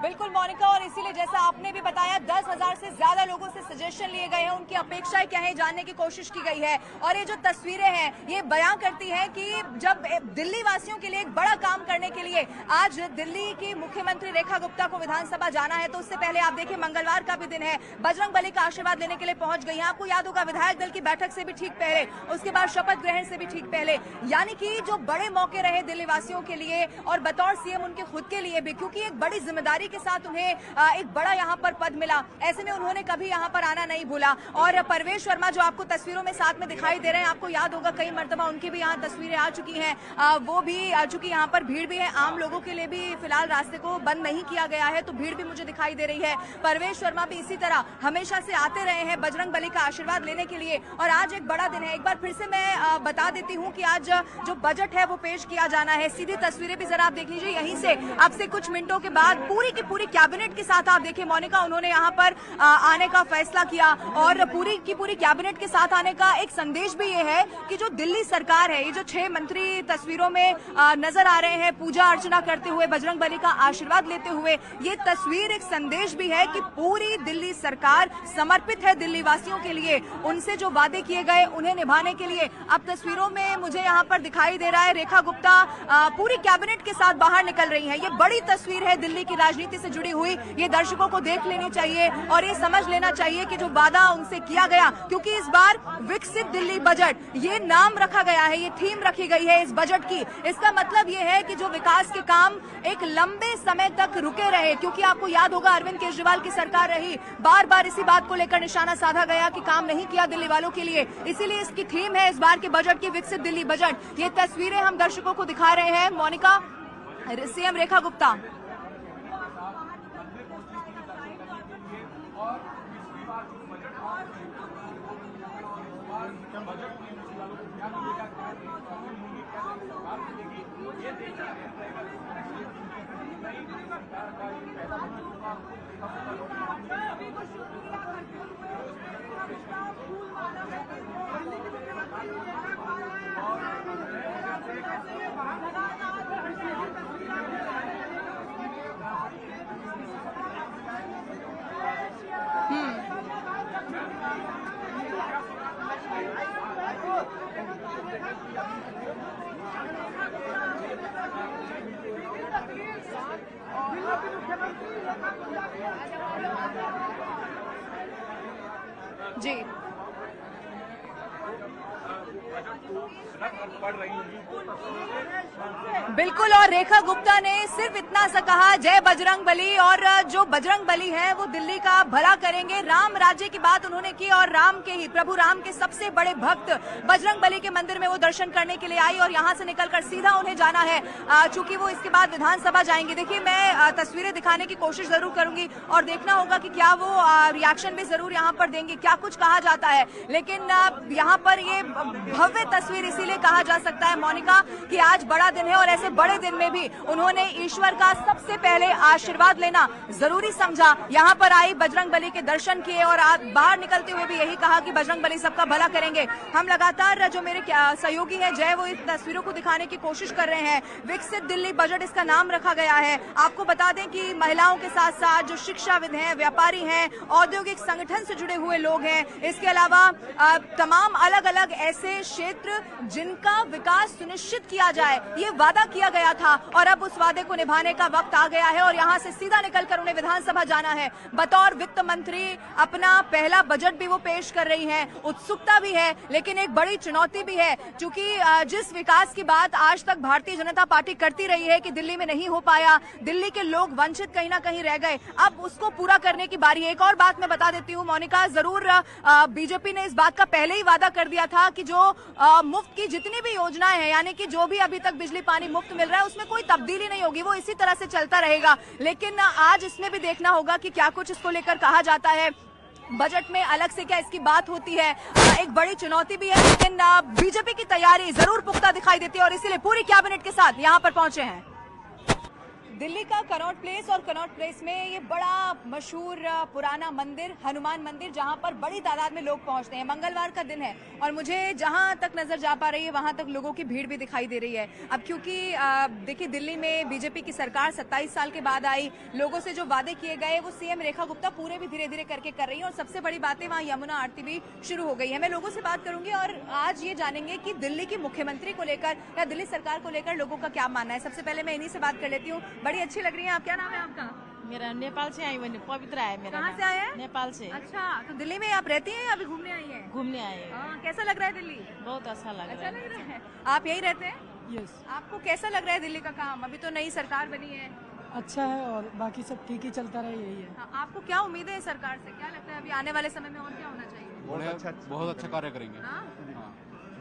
बिल्कुल मोनिका, और इसीलिए जैसा आपने भी बताया 10,000 से ज्यादा लोगों से सजेशन लिए गए हैं, उनकी अपेक्षाएं क्या है जानने की कोशिश की गई है। और ये जो तस्वीरें हैं ये बयां करती हैं कि जब दिल्ली वासियों के लिए एक बड़ा काम करने के लिए आज दिल्ली की मुख्यमंत्री रेखा गुप्ता को विधानसभा जाना है, तो उससे पहले आप देखिए मंगलवार का भी दिन है, बजरंग बली का आशीर्वाद लेने के लिए पहुंच गई हैं। आपको याद होगा विधायक दल की बैठक से भी ठीक पहले, उसके बाद शपथ ग्रहण से भी ठीक पहले, यानी कि जो बड़े मौके रहे दिल्ली वासियों के लिए और बतौर सीएम उनके खुद के लिए भी, क्योंकि एक बड़ी जिम्मेदारी के साथ उन्हें एक बड़ा यहाँ पर पद मिला, ऐसे में उन्होंने कभी यहाँ पर आना नहीं भूला। और परवेश वर्मा जो आपको तस्वीरों में साथ में दिखाई दे रहे हैं, आपको याद होगा कई मर्तबा उनकी भी यहाँ तस्वीरें आ चुकी हैं, वो भी आ चुकी, यहाँ पर भीड़ भी है, आम लोगों के लिए भी फिलहाल रास्ते को बंद नहीं किया गया है, तो भीड़ भी मुझे दिखाई दे रही है। परवेश वर्मा भी इसी तरह हमेशा से आते रहे हैं बजरंग बली का आशीर्वाद लेने के लिए, और आज एक बड़ा दिन है। एक बार फिर से मैं बता देती हूँ कि आज जो बजट है वो पेश किया जाना है। सीधी तस्वीरें भी जरा आप देख लीजिए, यहीं से अब से कुछ मिनटों के बाद पूरी की पूरी कैबिनेट के साथ आप देखिए मोनिका, उन्होंने यहाँ पर आने का फैसला किया, और पूरी की पूरी कैबिनेट के साथ आने का एक संदेश भी ये है कि जो दिल्ली सरकार है, ये जो 6 मंत्री तस्वीरों में नजर आ रहे हैं पूजा अर्चना करते हुए, बजरंग बली का आशीर्वाद लेते हुए, ये तस्वीर एक संदेश भी है कि पूरी दिल्ली सरकार समर्पित है दिल्ली वासियों के लिए, उनसे जो वादे किए गए उन्हें निभाने के लिए। अब तस्वीरों में मुझे यहाँ पर दिखाई दे रहा है रेखा गुप्ता पूरी कैबिनेट के साथ बाहर निकल रही है। ये बड़ी तस्वीर है दिल्ली की राजनीति से जुड़ी हुई, ये दर्शकों को देख लेनी चाहिए और ये समझ लेना चाहिए कि जो वादा उनसे किया गया, क्योंकि इस बार विकसित दिल्ली बजट ये नाम रखा गया है, ये थीम रखी गई है इस बजट की। इसका मतलब ये है कि जो विकास के काम एक लंबे समय तक रुके रहे, क्योंकि आपको याद होगा अरविंद केजरीवाल की सरकार रही, बार बार इसी बात को लेकर निशाना साधा गया कि काम नहीं किया दिल्ली वालों के लिए, इसीलिए इसकी थीम है इस बार के बजट की विकसित दिल्ली बजट। ये तस्वीरें हम दर्शकों को दिखा रहे हैं मोनिका, सीएम रेखा गुप्ता। जी बिल्कुल, और रेखा गुप्ता ने सिर्फ इतना सा कहा जय बजरंग बली, और जो बजरंग बली है वो दिल्ली का भला करेंगे। राम राज्य की बात उन्होंने की, और राम के ही, प्रभु राम के सबसे बड़े भक्त बजरंग बली के मंदिर में वो दर्शन करने के लिए आई, और यहाँ से निकलकर सीधा उन्हें जाना है, चूंकि वो इसके बाद विधानसभा जाएंगे। देखिए मैं तस्वीरें दिखाने की कोशिश जरूर करूंगी और देखना होगा कि क्या वो रिएक्शन भी जरूर यहाँ पर देंगे, क्या कुछ कहा जाता है। लेकिन यहाँ पर ये भव्य तस्वीर इसीलिए कहा जा सकता है मोनिका कि आज बड़ा दिन है, और ऐसे बड़े दिन में भी उन्होंने ईश्वर का सबसे पहले आशीर्वाद लेना जरूरी समझा। यहाँ पर आई, बजरंग बली के दर्शन किए, और बाहर निकलते हुए भी यही कहा कि बजरंग बली सबका भला करेंगे। हम लगातार जो मेरे सहयोगी है जय, वो इस तस्वीरों को दिखाने की कोशिश कर रहे हैं। विकसित दिल्ली बजट इसका नाम रखा गया है। आपको बता दें कि महिलाओं के साथ साथ जो शिक्षाविद हैं, व्यापारी हैं, औद्योगिक संगठन से जुड़े हुए लोग हैं, इसके अलावा तमाम अलग अलग ऐसे क्षेत्र जिनका विकास सुनिश्चित किया जाए, ये वादा किया गया था, और अब उस वादे को निभाने का वक्त आ गया है, और यहाँ से सीधा निकलकर उन्हें विधानसभा जाना है। बतौर वित्त मंत्री अपना पहला बजट भी वो पेश कर रही हैं। उत्सुकता भी है, लेकिन एक बड़ी चुनौती भी है, क्योंकि जिस विकास की बात आज तक भारतीय जनता पार्टी करती रही है कि दिल्ली में नहीं हो पाया, दिल्ली के लोग वंचित कहीं ना कहीं रह गए, अब उसको पूरा करने की बारी है। एक और बात मैं बता देती हूँ मोनिका, जरूर बीजेपी ने इस बात का पहले ही वादा कर दिया था कि जो मुफ्त की जितनी भी योजनाएं हैं, यानी कि जो भी अभी तक बिजली पानी मुफ्त मिल रहा है, उसमें कोई तब्दीली नहीं होगी, वो इसी तरह से चलता रहेगा। लेकिन आज इसमें भी देखना होगा कि क्या कुछ इसको लेकर कहा जाता है, बजट में अलग से क्या इसकी बात होती है। एक बड़ी चुनौती भी है, लेकिन बीजेपी की तैयारी जरूर पुख्ता दिखाई देती है, और इसीलिए पूरी कैबिनेट के साथ यहाँ पर पहुंचे हैं। दिल्ली का कनॉट प्लेस और कनॉट प्लेस में ये बड़ा मशहूर पुराना मंदिर हनुमान मंदिर जहां पर बड़ी तादाद में लोग पहुंचते हैं। मंगलवार का दिन है और मुझे जहां तक नजर जा पा रही है वहां तक लोगों की भीड़ भी दिखाई दे रही है। अब क्योंकि देखिए दिल्ली में बीजेपी की सरकार 27 साल के बाद आई, लोगों से जो वादे किए गए वो सीएम रेखा गुप्ता पूरे भी धीरे धीरे करके कर रही है और सबसे बड़ी बात है वहां यमुना आरती भी शुरू हो गई है। मैं लोगों से बात करूंगी और आज ये जानेंगे कि दिल्ली की मुख्यमंत्री को लेकर या दिल्ली सरकार को लेकर लोगों का क्या मानना है। सबसे पहले मैं इन्हीं से बात कर लेती हूँ। बड़ी अच्छी लग रही है आप, क्या नाम है आपका? मेरा नेपाल से आई हुई पवित्रा है मेरा। कहाँ से आए हैं? नेपाल से। अच्छा, तो दिल्ली में आप रहती हैं या अभी घूमने आई हैं? घूमने आए हैं। कैसा लग रहा है दिल्ली? बहुत अच्छा लग रहा है। अच्छा लग रहा है। आप यही रहते हैं? यस, आपको कैसा लग रहा है दिल्ली का काम? अभी तो नई सरकार बनी है। अच्छा है और बाकी सब ठीक ही चलता रहे, यही है। हाँ, आपको क्या उम्मीद है सरकार से? क्या लगता है अभी आने वाले समय में और क्या होना चाहिए? बहुत अच्छा कार्य करेंगे। हाँ?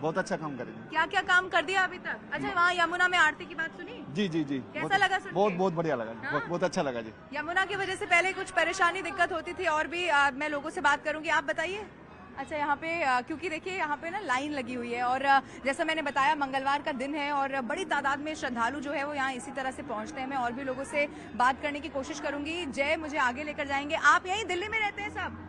बहुत अच्छा काम करेंगे। क्या क्या काम कर दिया अभी तक? अच्छा, वहाँ यमुना में आरती की बात सुनी? जी जी जी। कैसा लगा सुन के? बहुत बढ़िया लगा जी। हाँ? बहुत अच्छा लगा जी। यमुना की वजह से पहले कुछ परेशानी दिक्कत होती थी और भी मैं लोगों से बात करूंगी। आप बताइए। अच्छा, यहाँ पे क्योंकि देखिए यहाँ पे ना लाइन लगी हुई है और जैसा मैंने बताया मंगलवार का दिन है और बड़ी तादाद में श्रद्धालु जो है वो यहाँ इसी तरह से पहुंचते हैं। मैं और भी लोगों से बात करने की कोशिश करूंगी। जय मुझे आगे लेकर जाएंगे। आप यही दिल्ली में रहते हैं सब?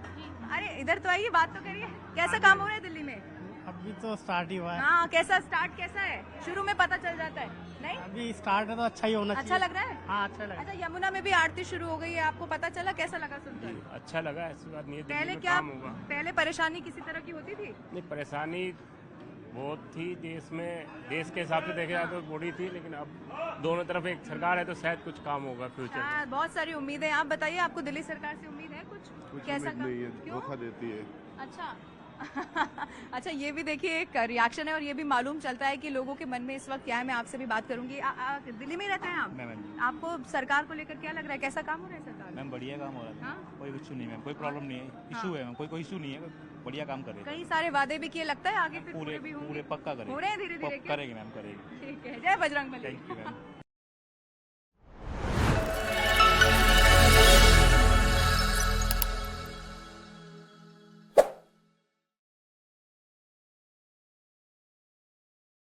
अरे इधर तो आइए, बात तो करिए। कैसा काम हो रहा है दिल्ली में? अभी तो स्टार्ट ही हुआ है। हाँ, कैसा स्टार्ट कैसा है? शुरू में पता चल जाता है नहीं? अभी स्टार्ट है तो अच्छा ही होना चाहिए। अच्छा लग रहा है? हाँ, अच्छा लगा। अच्छा, यमुना में भी आरती शुरू हो गई है, आपको पता चला? कैसा लगा सुनकर? अच्छा लगा, ऐसी बात नहीं है। पहले दिल्ली में क्या काम होगा। पहले परेशानी किसी तरह की होती थी? नहीं, परेशानी बहुत थी देश में, देश के हिसाब से देखे जाए तो बड़ी थी, लेकिन अब दोनों तरफ एक सरकार है तो शायद कुछ काम होगा फ्यूचर में। बहुत सारी उम्मीदें। आप बताइए, आपको दिल्ली सरकार से उम्मीद है कुछ? कैसा काम? क्यों? धोखा देती है। अच्छा अच्छा, ये भी देखिए एक रिएक्शन है और ये भी मालूम चलता है कि लोगों के मन में इस वक्त क्या है। मैं आपसे भी बात करूंगी। दिल्ली में रहते हैं आप? मैम आपको सरकार को लेकर क्या लग रहा है? कैसा काम हो रहा है सरकार? मैम बढ़िया काम हो रहा है। हाँ? कोई इशू नहीं मैम, कोई प्रॉब्लम नहीं है। इशू है मैम, कोई इशू नहीं है, बढ़िया काम कर रहे हैं। कई सारे वादे भी किए, लगता है आगे फिर पूरे भी होंगे। पूरे पक्का करेंगे। हो रहे हैं धीरे धीरे? करेंगे मैम, करेंगे। ठीक है, जय Bajrang Bali. Thank you ma'am.